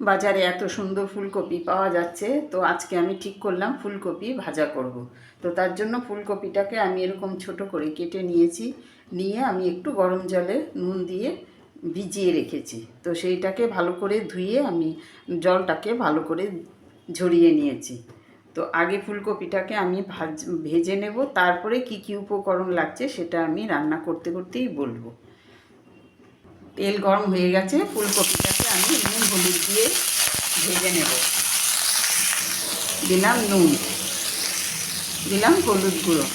বাজারে এত সুন্দর ফুলকপি পাওয়া যাচ্ছে, তো আজকে আমি ঠিক করলাম ফুলকপি ভাজা করব। তো তার জন্য ফুলকপিটাকে আমি এরকম ছোট করে কেটে নিয়েছি, নিয়ে আমি একটু গরম জলে নুন দিয়ে ভিজিয়ে রেখেছি। তো সেইটাকে ভালো করে ধুয়ে আমি জলটাকে ভালো করে ঝরিয়ে নিয়েছি। তো আগে ফুলকপিটাকে আমি ভেজে নেব, তারপরে কি কি উপকরণ লাগছে সেটা আমি রান্না করতে করতেই বলবো। তেল গরম হয়ে গেছে, ফুলকপিটাকে আমি নুন হলুদ দিয়ে ভেজে নেব। দিলাম নুন, দিলাম হলুদ গুঁড়ো,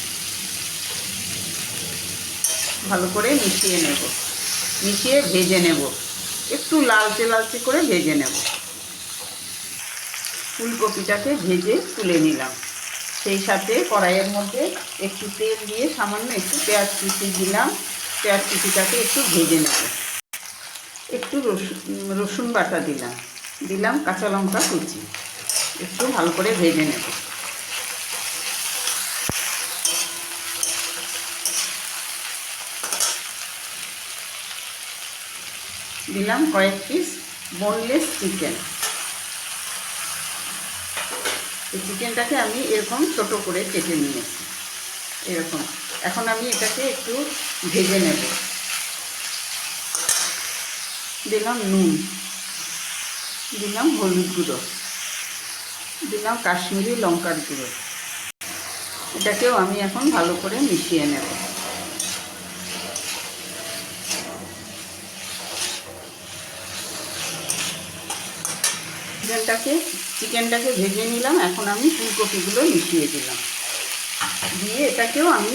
ভালো করে মিশিয়ে নেব, মিশিয়ে ভেজে নেব, একটু লালচে লালচে করে ভেজে নেব। ফুলকপিটাকে ভেজে তুলে নিলাম। সেই সাথে কড়াইয়ের মধ্যে একটু তেল দিয়ে সামান্য একটু পেঁয়াজ কুচি দিলাম। পেঁয়াজ কুচিটাকে একটু ভেজে নেব। একটু রসুন বাটা দিলাম, দিলাম কাঁচা লঙ্কা কুচি, একটু ভালো করে ভেজে নেব। দিলাম কয়েক পিস বোনলেস চিকেন। এই চিকেনটাকে আমি এরকম ছোট করে কেটে নিয়েছি, এরকম। এখন আমি এটাকে একটু ভেজে নেব। দিলাম নুন, দিলাম হলুদ গুঁড়ো, দিলাম কাশ্মীরি লঙ্কার গুঁড়ো। এটাকেও আমি এখন ভালো করে মিশিয়ে নেব। চিকেনটাকে ভেজে নিলাম। এখন আমি ফুলকপিগুলো মিশিয়ে দিলাম, দিয়ে এটাকেও আমি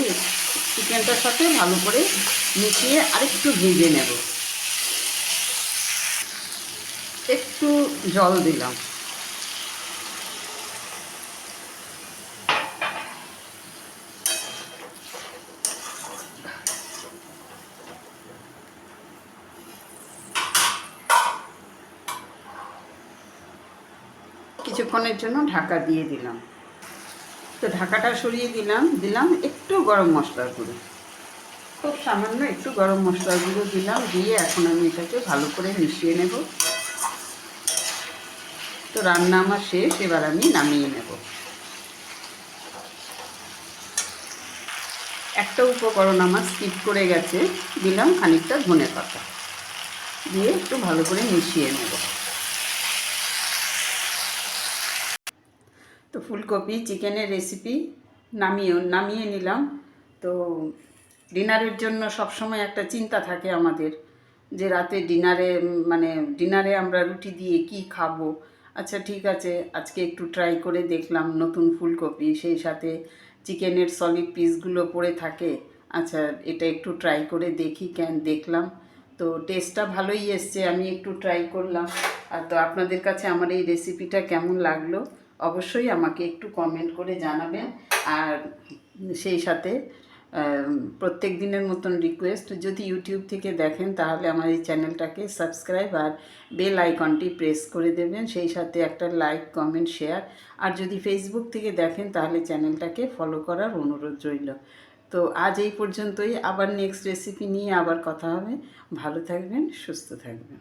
চিকেনটার সাথে ভালো করে মিশিয়ে আরেকটু ভেজে নেব। একটু জল দিলাম, কিছুক্ষণের জন্য ঢাকা দিয়ে দিলাম। তো ঢাকাটা সরিয়ে দিলাম, দিলাম একটু গরম মশলার গুঁড়ো, খুব সামান্য একটু গরম মশলার গুঁড়ো দিলাম। দিয়ে এখন আমি এটাকে ভালো করে মিশিয়ে নেব। তো রান্না আমার শেষ, এবার আমি নামিয়ে নেব। একটা উপকরণ আমার স্কিপ করে গেছে, দিলাম খানিকটা ধনে পাতা, দিয়ে একটু ভালো করে মিশিয়ে নেব। তো ফুলকপি চিকেনের রেসিপি নামিয়ে নিলাম। তো ডিনারের জন্য সবসময় একটা চিন্তা থাকে আমাদের, যে রাতে ডিনারে আমরা রুটি দিয়ে কি খাবো। আচ্ছা ঠিক আছে, আজকে একটু ট্রাই করে দেখলাম নতুন ফুলকপি, সেই সাথে চিকেনের সলিড পিসগুলো পড়ে থাকে। আচ্ছা এটা একটু ট্রাই করে দেখলাম। তো টেস্টটা ভালোই এসছে, আমি একটু ট্রাই করলাম। আর তো আপনাদের কাছে আমার এই রেসিপিটা কেমন লাগলো অবশ্যই আমাকে একটু কমেন্ট করে জানাবেন। আর সেই সাথে প্রত্যেক দিনের মতন রিকোয়েস্ট, যদি ইউটিউব থেকে দেখেন তাহলে আমার এই চ্যানেলটাকে সাবস্ক্রাইব আর বেল আইকনটি প্রেস করে দেবেন। সেই সাথে একটা লাইক কমেন্ট শেয়ার। আর যদি ফেসবুক থেকে দেখেন তাহলে চ্যানেলটাকে ফলো করার অনুরোধ রইল। তো আজ এই পর্যন্তই, আবার নেক্সট রেসিপি নিয়ে আবার কথা হবে। ভালো থাকবেন, সুস্থ থাকবেন।